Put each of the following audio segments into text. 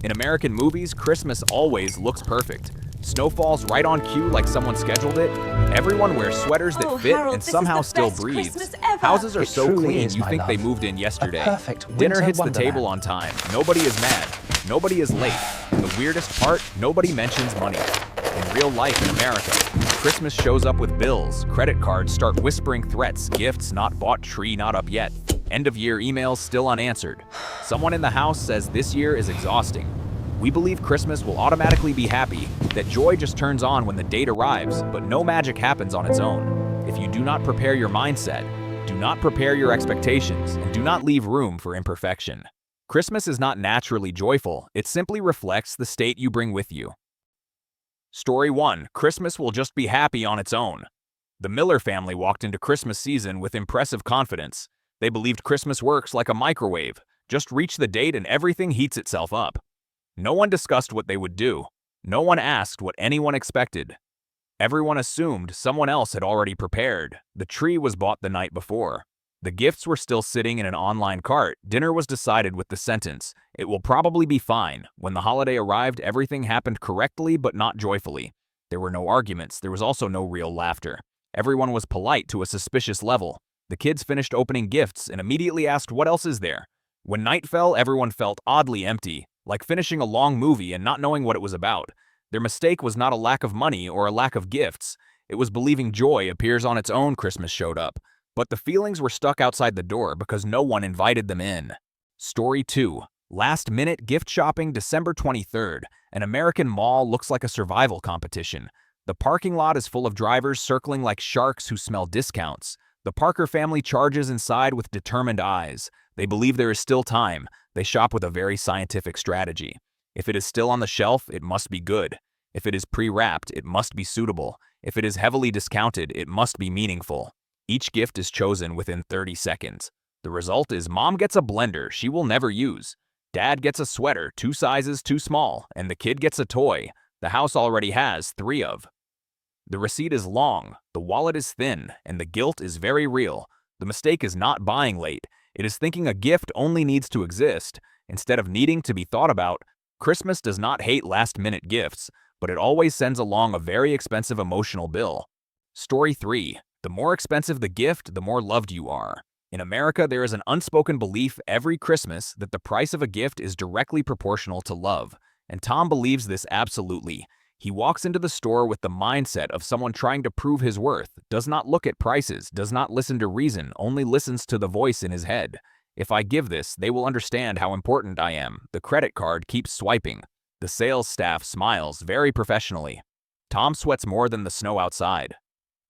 In American movies, Christmas always looks perfect. Snow falls right on cue like someone scheduled it. Everyone wears sweaters that fit Harold, and this is somehow the still best breathes. Christmas ever. Houses are It so truly clean is, you my think they love. moved in yesterday. A perfect Dinner winter hits the wonderland. table on time. Nobody is mad. Nobody is late. And the weirdest part, nobody mentions money. In real life in America, Christmas shows up with bills. Credit cards start whispering threats. Gifts not bought, tree not up yet. End of year emails still unanswered. Someone in the house says this year is exhausting. We believe Christmas will automatically be happy, that joy just turns on when the date arrives, but no magic happens on its own. If you do not prepare your mindset, do not prepare your expectations, and do not leave room for imperfection. Christmas is not naturally joyful, it simply reflects the state you bring with you. Story 1. Christmas will just be happy on its own. The Miller family walked into Christmas season with impressive confidence. They believed Christmas works like a microwave. Just reach the date and everything heats itself up. No one discussed what they would do. No one asked what anyone expected. Everyone assumed someone else had already prepared. The tree was bought the night before. The gifts were still sitting in an online cart. Dinner was decided with the sentence, "It will probably be fine." When the holiday arrived, everything happened correctly but not joyfully. There were no arguments. There was also no real laughter. Everyone was polite to a suspicious level. The kids finished opening gifts and immediately asked, "What else is there?" When night fell, everyone felt oddly empty, like finishing a long movie and not knowing what it was about. Their mistake was not a lack of money or a lack of gifts. It was believing joy appears on its own. Christmas showed up. But the feelings were stuck outside the door because no one invited them in. Story 2. Last-minute gift shopping. December 23rd. An American mall looks like a survival competition. The parking lot is full of drivers circling like sharks who smell discounts. The Parker family charges inside with determined eyes. They believe there is still time. They shop with a very scientific strategy. If it is still on the shelf, it must be good. If it is pre-wrapped, it must be suitable. If it is heavily discounted, it must be meaningful. Each gift is chosen within 30 seconds. The result is mom gets a blender she will never use. Dad gets a sweater 2 sizes too small, and the kid gets a toy the house already has 3 of. The receipt is long, the wallet is thin, and the guilt is very real. The mistake is not buying late. It is thinking a gift only needs to exist, instead of needing to be thought about. Christmas does not hate last-minute gifts, but it always sends along a very expensive emotional bill. Story 3. The more expensive the gift, the more loved you are. In America, there is an unspoken belief every Christmas that the price of a gift is directly proportional to love, and Tom believes this absolutely. He walks into the store with the mindset of someone trying to prove his worth, does not look at prices, does not listen to reason, only listens to the voice in his head. If I give this, they will understand how important I am. The credit card keeps swiping. The sales staff smiles very professionally. Tom sweats more than the snow outside.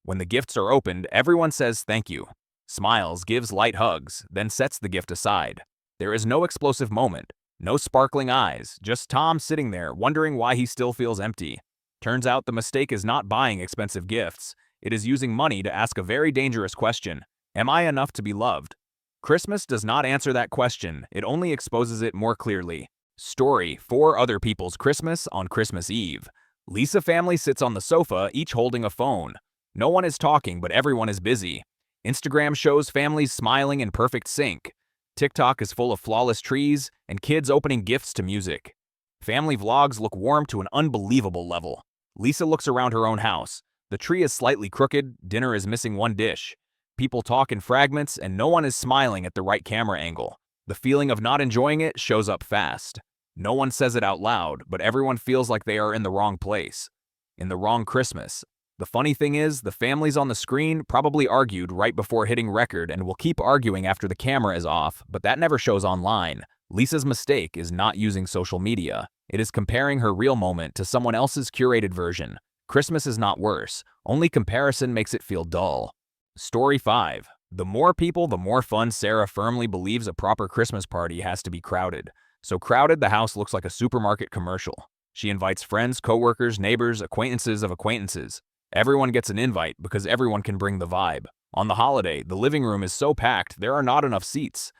When the gifts are opened, everyone says thank you. Smiles, gives light hugs, then sets the gift aside. There is no explosive moment. No sparkling eyes, just Tom sitting there wondering why he still feels empty. Turns out the mistake is not buying expensive gifts. It is using money to ask a very dangerous question. Am I enough to be loved? Christmas does not answer that question, it only exposes it more clearly. Story 4. Other people's Christmas on Christmas Eve. Lisa family sits on the sofa, each holding a phone. No one is talking, but everyone is busy. Instagram shows families smiling in perfect sync. TikTok is full of flawless trees and kids opening gifts to music. Family vlogs look warm to an unbelievable level. Lisa looks around her own house. The tree is slightly crooked, dinner is missing one dish. People talk in fragments and no one is smiling at the right camera angle. The feeling of not enjoying it shows up fast. No one says it out loud, but everyone feels like they are in the wrong place. In the wrong Christmas. The funny thing is, the families on the screen probably argued right before hitting record and will keep arguing after the camera is off, but that never shows online. Lisa's mistake is not using social media. It is comparing her real moment to someone else's curated version. Christmas is not worse. Only comparison makes it feel dull. Story 5. The more people, the more fun. Sarah firmly believes a proper Christmas party has to be crowded. So crowded, the house looks like a supermarket commercial. She invites friends, coworkers, neighbors, acquaintances of acquaintances. Everyone gets an invite because everyone can bring the vibe. On the holiday, the living room is so packed there are not enough seats.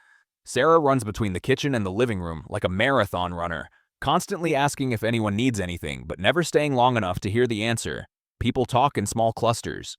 Sarah runs between the kitchen and the living room like a marathon runner, constantly asking if anyone needs anything but never staying long enough to hear the answer. People talk in small clusters.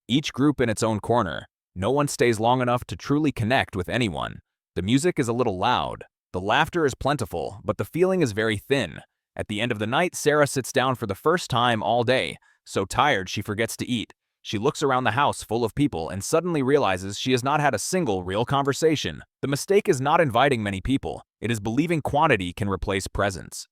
Each group in its own corner. No one stays long enough to truly connect with anyone. The music is a little loud. The laughter is plentiful, but the feeling is very thin. At the end of the night, Sarah sits down for the first time all day, so tired she forgets to eat. She looks around the house full of people and suddenly realizes she has not had a single real conversation. The mistake is not inviting many people. It is believing quantity can replace presence.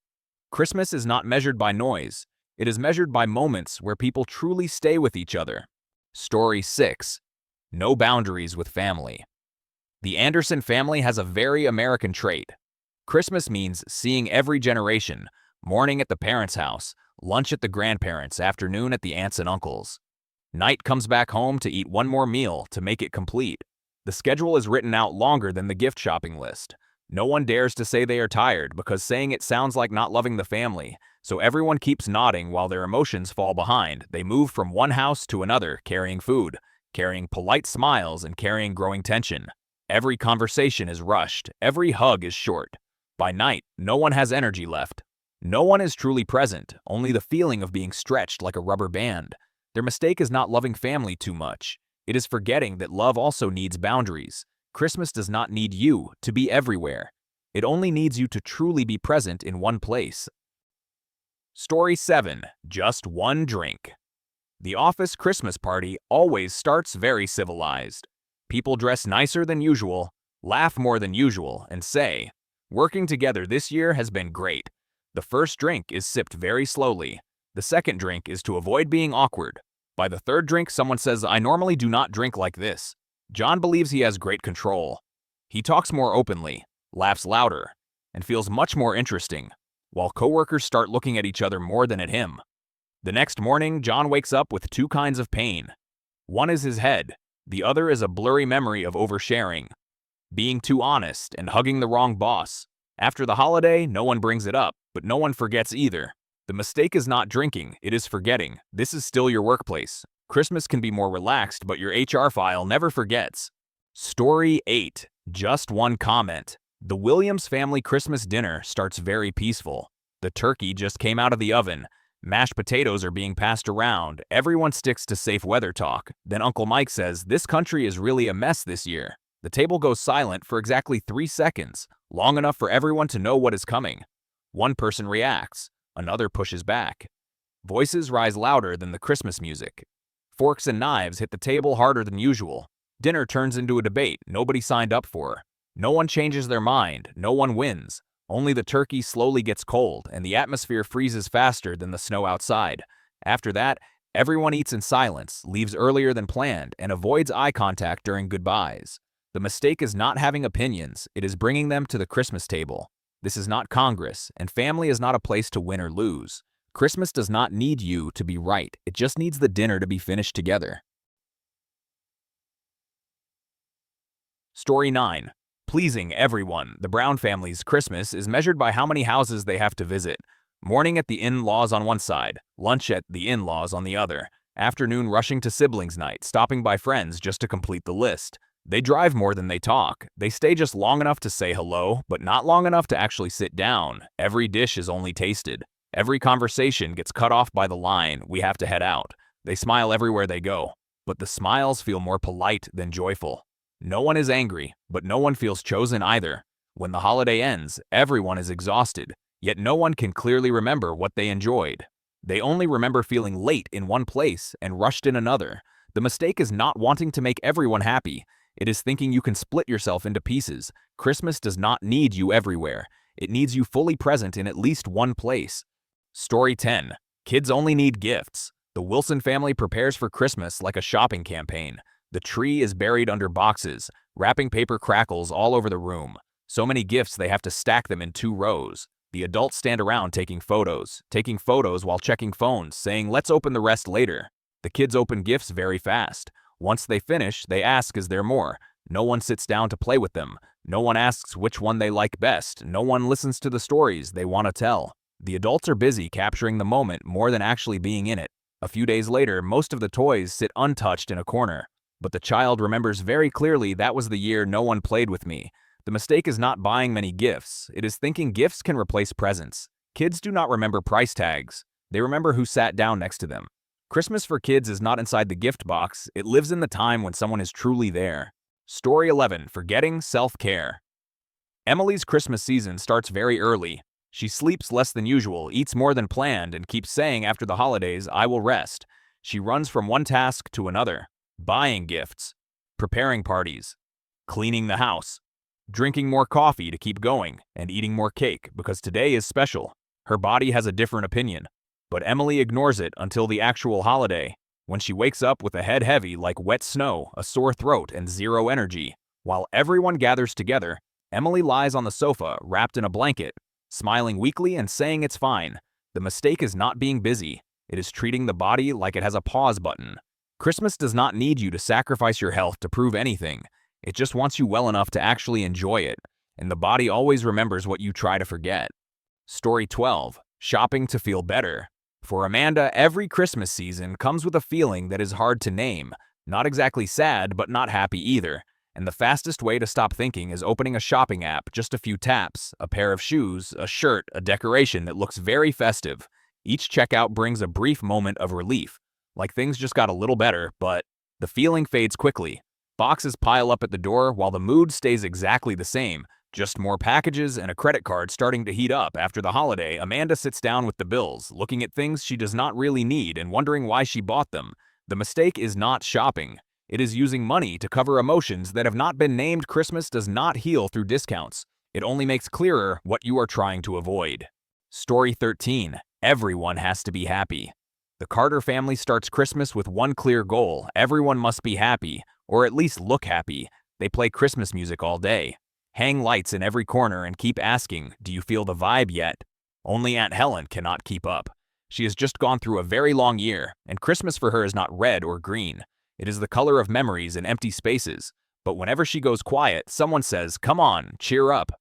Christmas is not measured by noise. It is measured by moments where people truly stay with each other. Story 6. No boundaries with family. The Anderson family has a very American trait. Christmas means seeing every generation, morning at the parents' house, lunch at the grandparents', afternoon at the aunts and uncles. Night comes back home to eat one more meal to make it complete. The schedule is written out longer than the gift shopping list. No one dares to say they are tired because saying it sounds like not loving the family, so everyone keeps nodding while their emotions fall behind. They move from one house to another, carrying food, carrying polite smiles, and carrying growing tension. Every conversation is rushed, every hug is short. By night, no one has energy left. No one is truly present, only the feeling of being stretched like a rubber band. Their mistake is not loving family too much. It is forgetting that love also needs boundaries. Christmas does not need you to be everywhere. It only needs you to truly be present in one place. Story 7. Just one drink. The office Christmas party always starts very civilized. People dress nicer than usual, laugh more than usual, and say, "Working together this year has been great." The first drink is sipped very slowly. The second drink is to avoid being awkward. By the third drink, someone says, "I normally do not drink like this." John believes he has great control. He talks more openly, laughs louder, and feels much more interesting, while coworkers start looking at each other more than at him. The next morning, John wakes up with two kinds of pain. One is his head, the other is a blurry memory of oversharing, being too honest, and hugging the wrong boss. After the holiday, no one brings it up, but no one forgets either. The mistake is not drinking, it is forgetting. This is still your workplace. Christmas can be more relaxed, but your HR file never forgets. Story 8. Just one comment. The Williams family Christmas dinner starts very peaceful. The turkey just came out of the oven. Mashed potatoes are being passed around. Everyone sticks to safe weather talk. Then Uncle Mike says, "This country is really a mess this year." The table goes silent for exactly 3 seconds, long enough for everyone to know what is coming. One person reacts. Another pushes back. Voices rise louder than the Christmas music. Forks and knives hit the table harder than usual. Dinner turns into a debate nobody signed up for. No one changes their mind, no one wins. Only the turkey slowly gets cold, and the atmosphere freezes faster than the snow outside. After that, everyone eats in silence, leaves earlier than planned, and avoids eye contact during goodbyes. The mistake is not having opinions, it is bringing them to the Christmas table. This is not Congress, and family is not a place to win or lose. Christmas does not need you to be right, it just needs the dinner to be finished together. Story 9. Pleasing everyone. The Brown family's Christmas is measured by how many houses they have to visit. Morning at the in-laws on one side, lunch at the in-laws on the other, afternoon rushing to siblings night, stopping by friends just to complete the list. They drive more than they talk. They stay just long enough to say hello, but not long enough to actually sit down. Every dish is only tasted. Every conversation gets cut off by the line, "We have to head out." They smile everywhere they go, but the smiles feel more polite than joyful. No one is angry, but no one feels chosen either. When the holiday ends, everyone is exhausted, yet no one can clearly remember what they enjoyed. They only remember feeling late in one place and rushed in another. The mistake is not wanting to make everyone happy. It is thinking you can split yourself into pieces. Christmas does not need you everywhere. It needs you fully present in at least one place. Story 10. Kids only need gifts. The Wilson family prepares for Christmas like a shopping campaign. The tree is buried under boxes. Wrapping paper crackles all over the room. So many gifts they have to stack them in 2 rows. The adults stand around taking photos while checking phones, saying, "Let's open the rest later." The kids open gifts very fast. Once they finish, they ask, "Is there more?" No one sits down to play with them. No one asks which one they like best. No one listens to the stories they want to tell. The adults are busy capturing the moment more than actually being in it. A few days later, most of the toys sit untouched in a corner. But the child remembers very clearly, "That was the year no one played with me." The mistake is not buying many gifts. It is thinking gifts can replace presents. Kids do not remember price tags. They remember who sat down next to them. Christmas for kids is not inside the gift box. It lives in the time when someone is truly there. Story 11. Forgetting self-care. Emily's Christmas season starts very early. She sleeps less than usual, eats more than planned, and keeps saying after the holidays, "I will rest." She runs from one task to another, buying gifts, preparing parties, cleaning the house, drinking more coffee to keep going, and eating more cake because today is special. Her body has a different opinion, but Emily ignores it until the actual holiday, when she wakes up with a head heavy like wet snow, a sore throat, and zero energy. While everyone gathers together, Emily lies on the sofa, wrapped in a blanket, smiling weakly and saying it's fine. The mistake is not being busy. It is treating the body like it has a pause button. Christmas does not need you to sacrifice your health to prove anything. It just wants you well enough to actually enjoy it, and the body always remembers what you try to forget. Story 12. Shopping to feel better. For Amanda, every Christmas season comes with a feeling that is hard to name. Not exactly sad, but not happy either. And the fastest way to stop thinking is opening a shopping app, just a few taps, a pair of shoes, a shirt, a decoration that looks very festive. Each checkout brings a brief moment of relief, like things just got a little better, but the feeling fades quickly. Boxes pile up at the door while the mood stays exactly the same, just more packages and a credit card starting to heat up. After the holiday, Amanda sits down with the bills, looking at things she does not really need and wondering why she bought them. The mistake is not shopping. It is using money to cover emotions that have not been named. Christmas does not heal through discounts. It only makes clearer what you are trying to avoid. Story 13. Everyone has to be happy. The Carter family starts Christmas with one clear goal: everyone must be happy, or at least look happy. They play Christmas music all day, hang lights in every corner, and keep asking, "Do you feel the vibe yet?" Only Aunt Helen cannot keep up. She has just gone through a very long year, and Christmas for her is not red or green. It is the color of memories and empty spaces. But whenever she goes quiet, someone says, "Come on, cheer up."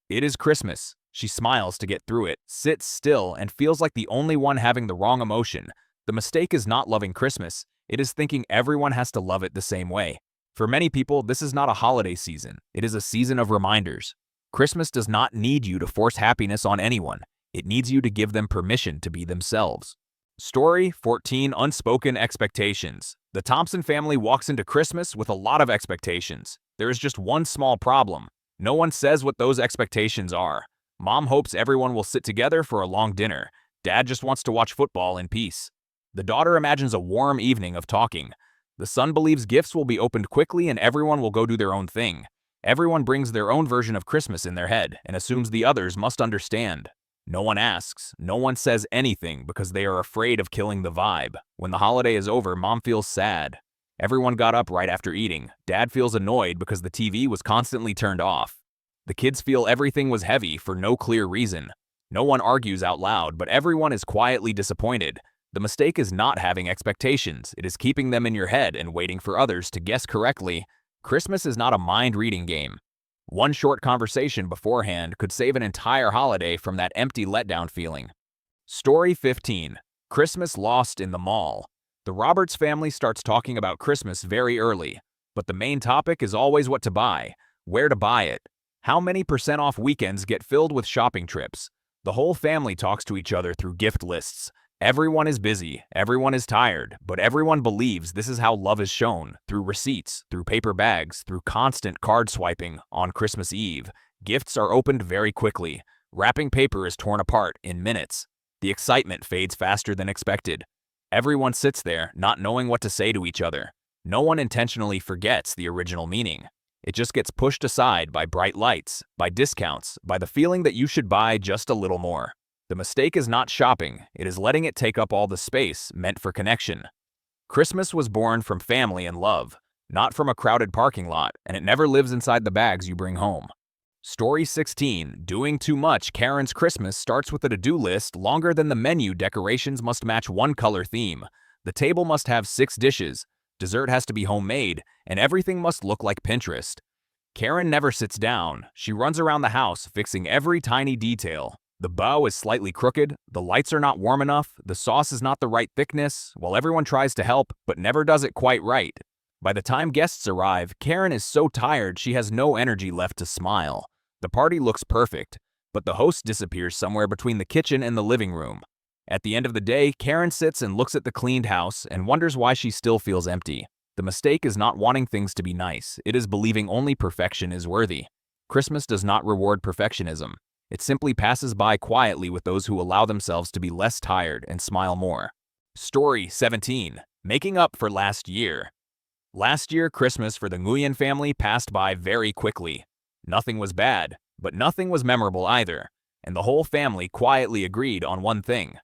It is Christmas. She smiles to get through it, sits still, and feels like the only one having the wrong emotion. The mistake is not loving Christmas. It is thinking everyone has to love it the same way. For many people, this is not a holiday season. It is a season of reminders. Christmas does not need you to force happiness on anyone. It needs you to give them permission to be themselves. Story 14. Unspoken expectations. The Thompson family walks into Christmas with a lot of expectations. There is just one small problem. No one says what those expectations are. Mom hopes everyone will sit together for a long dinner. Dad just wants to watch football in peace. The daughter imagines a warm evening of talking. The son believes gifts will be opened quickly and everyone will go do their own thing. Everyone brings their own version of Christmas in their head and assumes the others must understand. No one asks, no one says anything because they are afraid of killing the vibe. When the holiday is over, Mom feels sad. Everyone got up right after eating. Dad feels annoyed because the TV was constantly turned off. The kids feel everything was heavy for no clear reason. No one argues out loud, but everyone is quietly disappointed. The mistake is not having expectations. It is keeping them in your head and waiting for others to guess correctly. Christmas is not a mind-reading game. One short conversation beforehand could save an entire holiday from that empty letdown feeling. Story 15. Christmas lost in the mall. The Roberts family starts talking about Christmas very early, but the main topic is always what to buy, where to buy it. How many % off weekends get filled with shopping trips? The whole family talks to each other through gift lists. Everyone is busy, everyone is tired, but everyone believes this is how love is shown, through receipts, through paper bags, through constant card swiping. On Christmas Eve, gifts are opened very quickly. Wrapping paper is torn apart in minutes. The excitement fades faster than expected. Everyone sits there, not knowing what to say to each other. No one intentionally forgets the original meaning. It just gets pushed aside by bright lights, by discounts, by the feeling that you should buy just a little more. The mistake is not shopping, it is letting it take up all the space meant for connection. Christmas was born from family and love, not from a crowded parking lot, and it never lives inside the bags you bring home. Story 16. Doing too much. Karen's Christmas starts with a to-do list longer than the menu. Decorations must match one color theme. The table must have 6 dishes. Dessert has to be homemade, and everything must look like Pinterest. Karen never sits down. She runs around the house, fixing every tiny detail. The bow is slightly crooked, the lights are not warm enough, the sauce is not the right thickness, while everyone tries to help, but never does it quite right. By the time guests arrive, Karen is so tired she has no energy left to smile. The party looks perfect, but the host disappears somewhere between the kitchen and the living room. At the end of the day, Karen sits and looks at the cleaned house and wonders why she still feels empty. The mistake is not wanting things to be nice, it is believing only perfection is worthy. Christmas does not reward perfectionism. It simply passes by quietly with those who allow themselves to be less tired and smile more. Story 17. Making up for last year. Last year, Christmas for the Nguyen family passed by very quickly. Nothing was bad, but nothing was memorable either, and the whole family quietly agreed on one thing.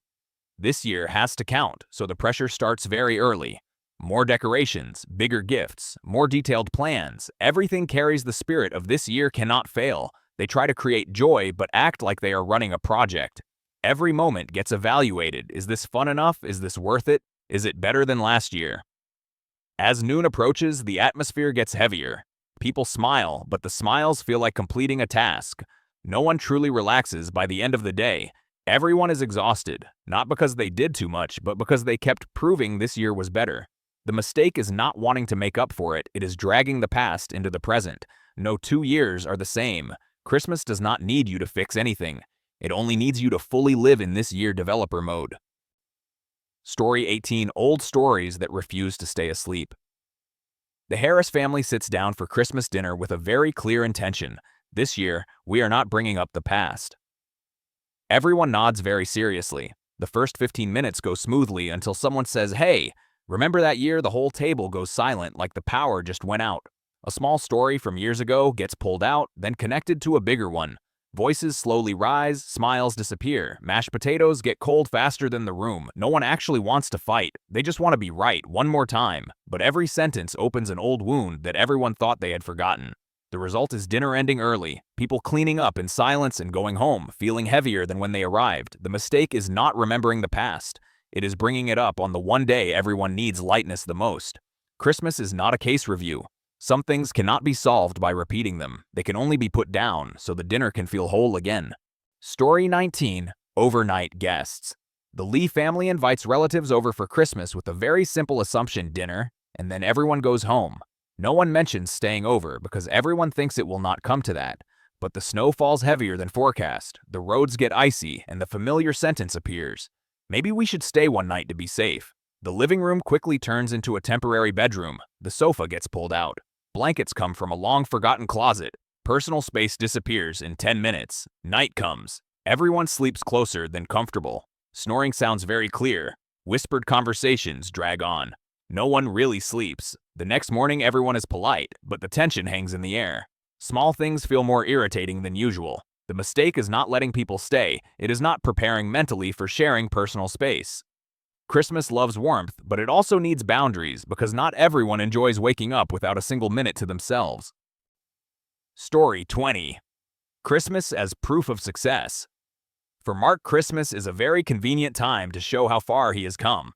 This year has to count, so the pressure starts very early. More decorations, bigger gifts, more detailed plans, everything carries the spirit of this year cannot fail. They try to create joy but act like they are running a project. Every moment gets evaluated. Is this fun enough? Is this worth it? Is it better than last year? As noon approaches, the atmosphere gets heavier. People smile, but the smiles feel like completing a task. No one truly relaxes by the end of the day. Everyone is exhausted, not because they did too much, but because they kept proving this year was better. The mistake is not wanting to make up for it, it is dragging the past into the present. No 2 years are the same. Christmas does not need you to fix anything. It only needs you to fully live in this year developer mode. Story 18. Old stories that refuse to stay asleep. The Harris family sits down for Christmas dinner with a very clear intention. This year, we are not bringing up the past. Everyone nods very seriously. The first 15 minutes go smoothly until someone says, "Hey, remember that year?" The whole table goes silent like the power just went out. A small story from years ago gets pulled out, then connected to a bigger one. Voices slowly rise, smiles disappear, mashed potatoes get cold faster than the room. No one actually wants to fight, they just want to be right one more time. But every sentence opens an old wound that everyone thought they had forgotten. The result is dinner ending early, people cleaning up in silence and going home, feeling heavier than when they arrived. The mistake is not remembering the past. It is bringing it up on the one day everyone needs lightness the most. Christmas is not a case review. Some things cannot be solved by repeating them. They can only be put down so the dinner can feel whole again. Story 19. Overnight guests. The Lee family invites relatives over for Christmas with a very simple assumption: dinner, and then everyone goes home. No one mentions staying over because everyone thinks it will not come to that. But the snow falls heavier than forecast, the roads get icy, and the familiar sentence appears: "Maybe we should stay one night to be safe." The living room quickly turns into a temporary bedroom. The sofa gets pulled out. Blankets come from a long-forgotten closet. Personal space disappears in 10 minutes. Night comes. Everyone sleeps closer than comfortable. Snoring sounds very clear. Whispered conversations drag on. No one really sleeps. The next morning everyone is polite, but the tension hangs in the air. Small things feel more irritating than usual. The mistake is not letting people stay. It is not preparing mentally for sharing personal space. Christmas loves warmth, but it also needs boundaries because not everyone enjoys waking up without a single minute to themselves. Story 20. Christmas as proof of success. For Mark, Christmas is a very convenient time to show how far he has come.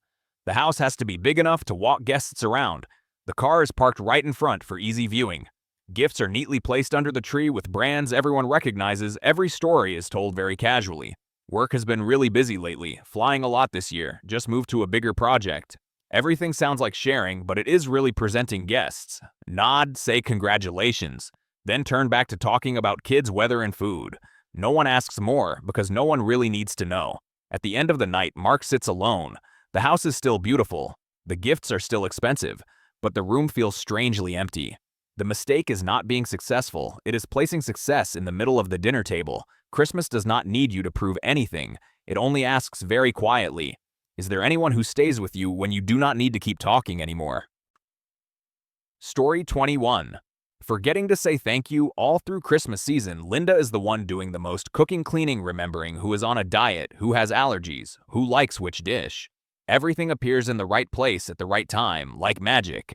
The house has to be big enough to walk guests around. The car is parked right in front for easy viewing. Gifts are neatly placed under the tree with brands everyone recognizes. Every story is told very casually. Work has been really busy lately, flying a lot this year, just moved to a bigger project. Everything sounds like sharing, but it is really presenting guests. Nod, say congratulations, then turn back to talking about kids, weather, and food. No one asks more because no one really needs to know. At the end of the night, Mark sits alone. The house is still beautiful. The gifts are still expensive, but the room feels strangely empty. The mistake is not being successful, it is placing success in the middle of the dinner table. Christmas does not need you to prove anything. It only asks very quietly, is there anyone who stays with you when you do not need to keep talking anymore? Story 21. Forgetting to say thank you all through Christmas season. Linda is the one doing the most cooking, cleaning, remembering who is on a diet, who has allergies, who likes which dish. Everything appears in the right place at the right time, like magic.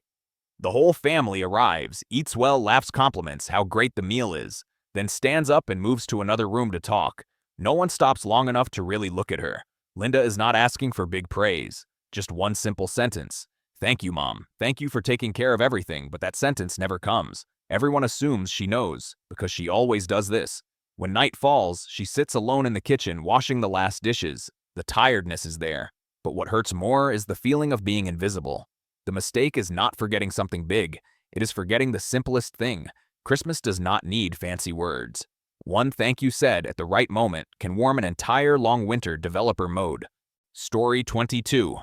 The whole family arrives, eats well, laughs, compliments how great the meal is, then stands up and moves to another room to talk. No one stops long enough to really look at her. Linda is not asking for big praise, just one simple sentence. "Thank you, Mom. Thank you for taking care of everything," but that sentence never comes. Everyone assumes she knows, because she always does this. When night falls, she sits alone in the kitchen washing the last dishes. The tiredness is there, but what hurts more is the feeling of being invisible. The mistake is not forgetting something big, it is forgetting the simplest thing. Christmas does not need fancy words. One thank you said at the right moment can warm an entire long winter developer mode. Story 22.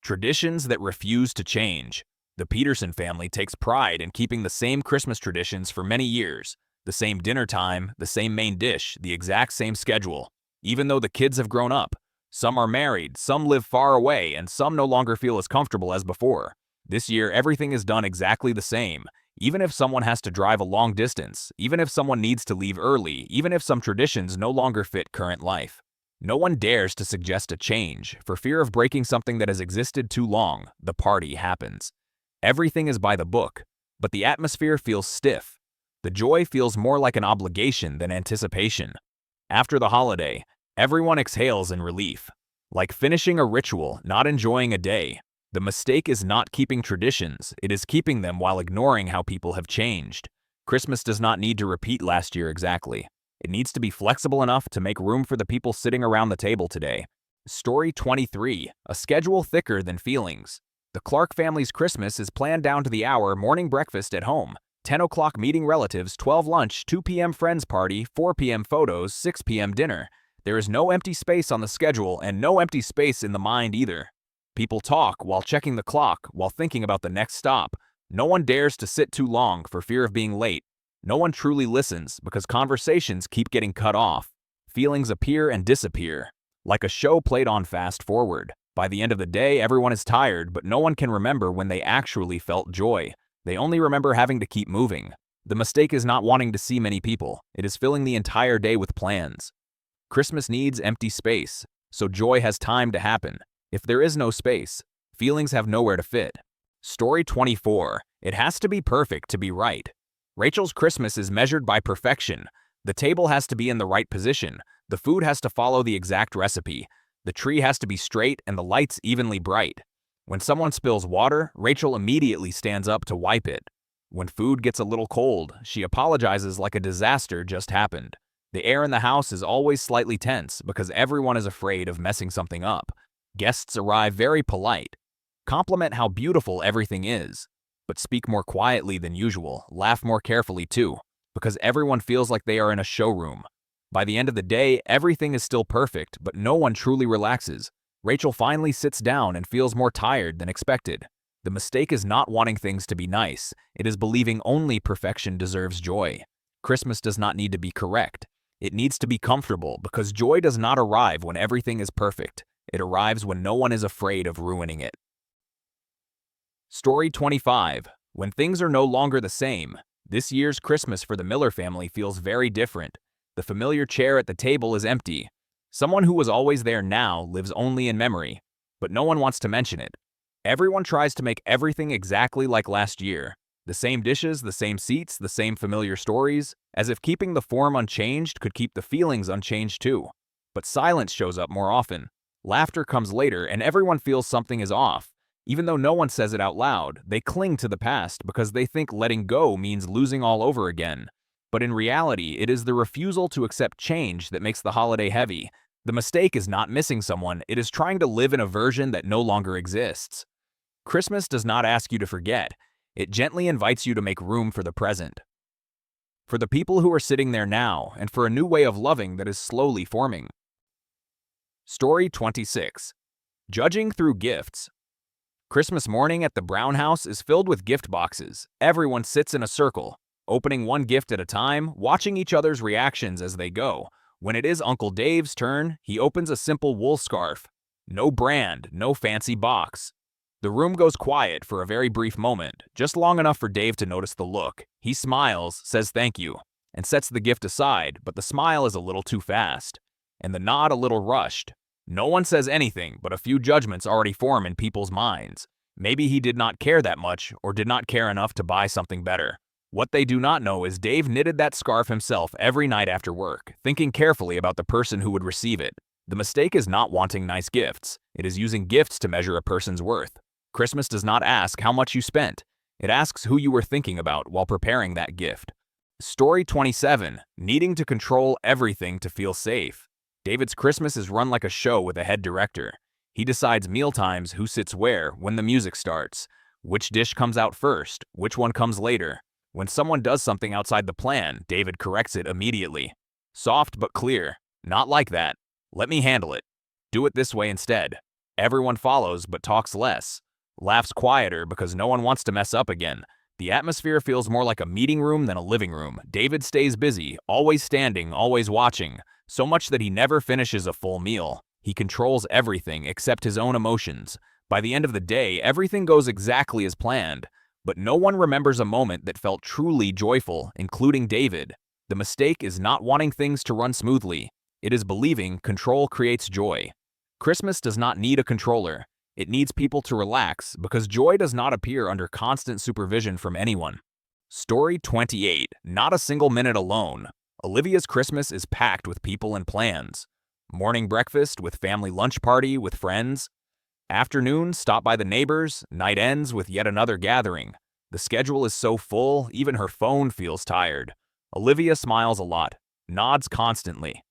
Traditions that refuse to change. The Peterson family takes pride in keeping the same Christmas traditions for many years. The The same dinner time, the same main dish, the exact same schedule. Even though the kids have grown up, some are married, some live far away, and some no longer feel as comfortable as before. This year, everything is done exactly the same. Even if someone has to drive a long distance, even if someone needs to leave early, even if some traditions no longer fit current life. No one dares to suggest a change. For fear of breaking something that has existed too long, the party happens. Everything is by the book, but the atmosphere feels stiff. The joy feels more like an obligation than anticipation. After the holiday, everyone exhales in relief. Like finishing a ritual, not enjoying a day. The mistake is not keeping traditions, it is keeping them while ignoring how people have changed. Christmas does not need to repeat last year exactly. It needs to be flexible enough to make room for the people sitting around the table today. Story 23, a schedule thicker than feelings. The Clark family's Christmas is planned down to the hour: morning breakfast at home, 10 o'clock meeting relatives, 12 lunch, 2 p.m. friends party, 4 p.m. photos, 6 p.m. dinner. There is no empty space on the schedule and no empty space in the mind either. People talk while checking the clock, while thinking about the next stop. No one dares to sit too long for fear of being late. No one truly listens because conversations keep getting cut off. Feelings appear and disappear, like a show played on fast forward. By the end of the day, everyone is tired, but no one can remember when they actually felt joy. They only remember having to keep moving. The mistake is not wanting to see many people. It is filling the entire day with plans. Christmas needs empty space, so joy has time to happen. If there is no space, feelings have nowhere to fit. Story 24. It has to be perfect to be right. Rachel's Christmas is measured by perfection. The table has to be in the right position. The food has to follow the exact recipe. The tree has to be straight and the lights evenly bright. When someone spills water, Rachel immediately stands up to wipe it. When food gets a little cold, she apologizes like a disaster just happened. The air in the house is always slightly tense because everyone is afraid of messing something up. Guests arrive very polite. Compliment how beautiful everything is, but speak more quietly than usual, laugh more carefully too, because everyone feels like they are in a showroom. By the end of the day, everything is still perfect, but no one truly relaxes. Rachel finally sits down and feels more tired than expected. The mistake is not wanting things to be nice. It is believing only perfection deserves joy. Christmas does not need to be correct. It needs to be comfortable because joy does not arrive when everything is perfect. It arrives when no one is afraid of ruining it. Story 25. When things are no longer the same. This year's Christmas for the Miller family feels very different. The familiar chair at the table is empty. Someone who was always there now lives only in memory, but no one wants to mention it. Everyone tries to make everything exactly like last year. The same dishes, the same seats, the same familiar stories, as if keeping the form unchanged could keep the feelings unchanged too. But silence shows up more often. Laughter comes later and everyone feels something is off. Even though no one says it out loud, they cling to the past because they think letting go means losing all over again. But in reality, it is the refusal to accept change that makes the holiday heavy. The mistake is not missing someone, it is trying to live in a version that no longer exists. Christmas does not ask you to forget. It gently invites you to make room for the present. For the people who are sitting there now, and for a new way of loving that is slowly forming. Story 26. Judging through gifts. Christmas morning at the Brown house is filled with gift boxes. Everyone sits in a circle, opening one gift at a time, watching each other's reactions as they go. When it is Uncle Dave's turn, he opens a simple wool scarf. No brand, no fancy box. The room goes quiet for a very brief moment, just long enough for Dave to notice the look. He smiles, says thank you, and sets the gift aside, but the smile is a little too fast, and the nod a little rushed. No one says anything, but a few judgments already form in people's minds. Maybe he did not care that much, or did not care enough to buy something better. What they do not know is Dave knitted that scarf himself every night after work, thinking carefully about the person who would receive it. The mistake is not wanting nice gifts. It is using gifts to measure a person's worth. Christmas does not ask how much you spent. It asks who you were thinking about while preparing that gift. Story 27. Needing to control everything to feel safe. David's Christmas is run like a show with a head director. He decides meal times, who sits where, when the music starts, which dish comes out first, which one comes later. When someone does something outside the plan, David corrects it immediately. Soft but clear. Not like that. Let me handle it. Do it this way instead. Everyone follows but talks less. Laughs quieter because no one wants to mess up again. The atmosphere feels more like a meeting room than a living room. David stays busy, always standing, always watching, so much that he never finishes a full meal. He controls everything except his own emotions. By the end of the day, everything goes exactly as planned, but no one remembers a moment that felt truly joyful, including David. The mistake is not wanting things to run smoothly. It is believing control creates joy. Christmas does not need a controller. It needs people to relax because joy does not appear under constant supervision from anyone. Story 28. Not a single minute alone. Olivia's Christmas is packed with people and plans. Morning breakfast with family lunch party with friends. Afternoon, stop by the neighbors. Night ends with yet another gathering. The schedule is so full, even her phone feels tired. Olivia smiles a lot, nods constantly.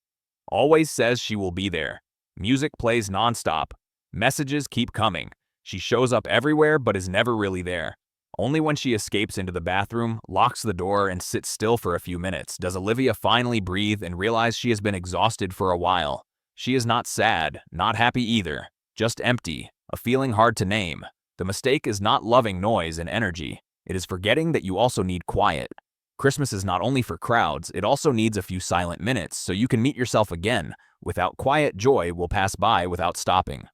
Always says she will be there. Music plays nonstop. Messages keep coming. She shows up everywhere but is never really there. Only when she escapes into the bathroom, locks the door, and sits still for a few minutes does Olivia finally breathe and realize she has been exhausted for a while. She is not sad, not happy either, just empty, a feeling hard to name. The mistake is not loving noise and energy. It is forgetting that you also need quiet. Christmas is not only for crowds, it also needs a few silent minutes so you can meet yourself again. Without quiet, joy will pass by without stopping.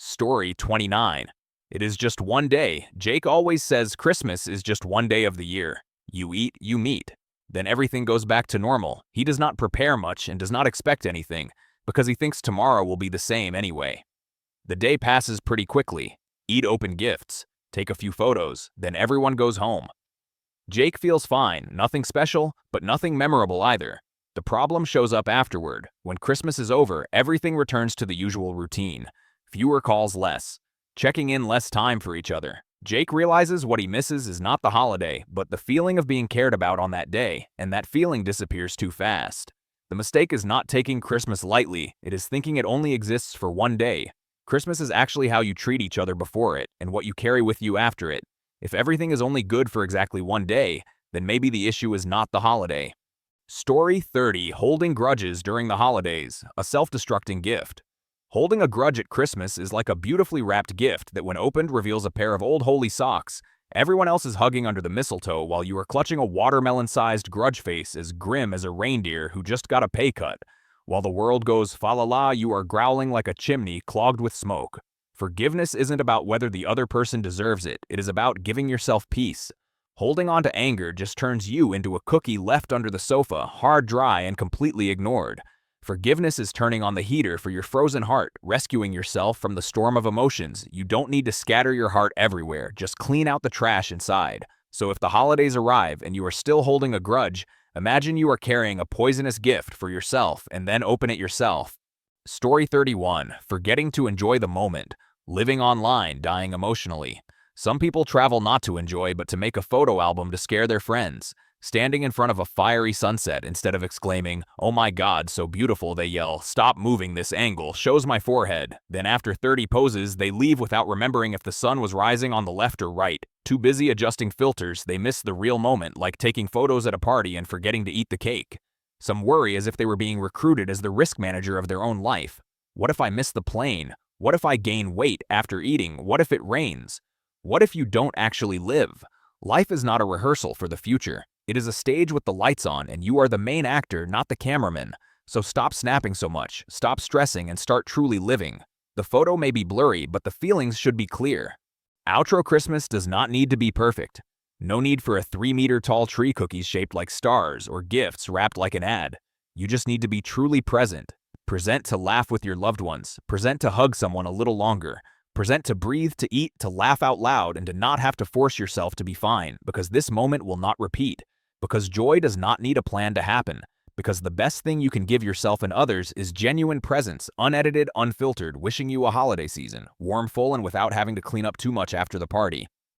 Story 29. It is just one day. Jake always says Christmas is just one day of the year. You eat, you meet. Then everything goes back to normal. He does not prepare much and does not expect anything, because he thinks tomorrow will be the same anyway. The day passes pretty quickly. Eat open gifts. Take a few photos. Then everyone goes home. Jake feels fine, nothing special, but nothing memorable either. The problem shows up afterward. When Christmas is over, everything returns to the usual routine. Fewer calls, less. Checking in, less time for each other. Jake realizes what he misses is not the holiday, but the feeling of being cared about on that day, and that feeling disappears too fast. The mistake is not taking Christmas lightly, it is thinking it only exists for one day. Christmas is actually how you treat each other before it, and what you carry with you after it. If everything is only good for exactly one day, then maybe the issue is not the holiday. Story 30. Holding grudges during the holidays, a self-destructing gift. Holding a grudge at Christmas is like a beautifully wrapped gift that when opened reveals a pair of old holy socks. Everyone else is hugging under the mistletoe while you are clutching a watermelon-sized grudge face as grim as a reindeer who just got a pay cut. While the world goes fa-la-la, you are growling like a chimney clogged with smoke. Forgiveness isn't about whether the other person deserves it, it is about giving yourself peace. Holding on to anger just turns you into a cookie left under the sofa, hard, dry, and completely ignored. Forgiveness is turning on the heater for your frozen heart, rescuing yourself from the storm of emotions. You don't need to scatter your heart everywhere, just clean out the trash inside. So if the holidays arrive and you are still holding a grudge, imagine you are carrying a poisonous gift for yourself and then open it yourself. Story 31. Forgetting to enjoy the moment. Living online, dying emotionally. Some people travel not to enjoy but to make a photo album to scare their friends. Standing in front of a fiery sunset, instead of exclaiming, "Oh my God, so beautiful," they yell, "Stop moving, this angle shows my forehead." Then after 30 poses, they leave without remembering if the sun was rising on the left or right. Too busy adjusting filters, they miss the real moment, like taking photos at a party and forgetting to eat the cake. Some worry as if they were being recruited as the risk manager of their own life. What if I miss the plane? What if I gain weight after eating? What if it rains? What if you don't actually live? Life is not a rehearsal for the future. It is a stage with the lights on, and you are the main actor, not the cameraman. So stop snapping so much, stop stressing, and start truly living. The photo may be blurry, but the feelings should be clear. Outro Christmas does not need to be perfect. No need for a 3-meter-tall tree cookies shaped like stars or gifts wrapped like an ad. You just need to be truly present. Present to laugh with your loved ones. Present to hug someone a little longer. Present to breathe, to eat, to laugh out loud, and to not have to force yourself to be fine, because this moment will not repeat. Because joy does not need a plan to happen. Because the best thing you can give yourself and others is genuine presence, unedited, unfiltered, wishing you a holiday season, warm, full, and without having to clean up too much after the party.